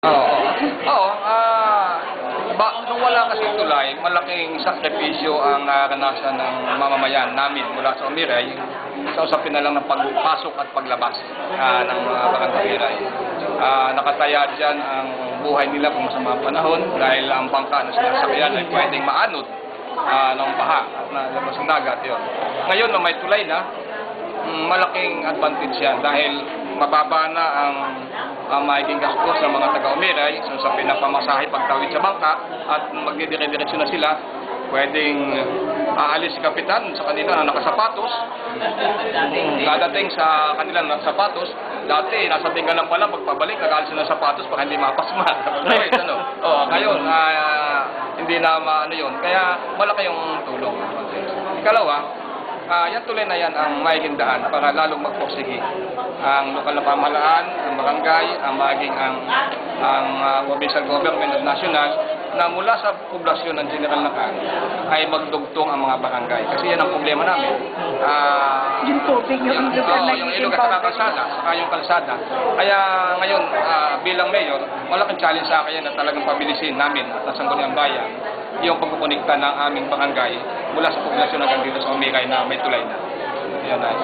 Oo. Oo, nung wala kasing tulay, malaking sakripisyo ang naranasan ng mamamayan namin mula sa Umiray sa usapin na lang ng pagpasok at paglabas ng mga barangay Umiray. Nakataya dyan ang buhay nila kung masama ang panahon dahil ang bangka na sinasakyan ay pwedeng maanod ng baha at nalabas ng dagat yun. Ngayon na may tulay na, malaking advantage yan dahil mababa na ang magiging gastos sa mga taga-Umiray sa pinapamasahe pagtawid sa bangka at magdidire-diretso na sila. Pwedeng aalis si kapitan sa kanila na nakasapatos, dadating sa kanila na nakasapatos. Dati, nasa tinggalan pa lang, pagpabalik, nag-aalis na sapatos para hindi mapasma. Ngayon, hindi na maano yun. Kaya malaki yung tulong. Ikalawa, yan tuloy na yan ang magiging daan para lalong magporsige ang lokal na pamahalaan, ang barangay, ang magiging ang provincial government at national na mula sa poblasyon ng General Nacan ay magdugtong ang mga barangay. Kasi yan ang problema namin. Yung tubig, yung ilog at kalsada, saka yung kalsada. Kaya ngayon, bilang mayor, malaking challenge sa akin na talagang pabilisin namin at nasangguniang bayan yung pagkukunikta ng aming barangay mula sa poblasyon hanggang dito sa Umiray na may tulay na. Yan ay.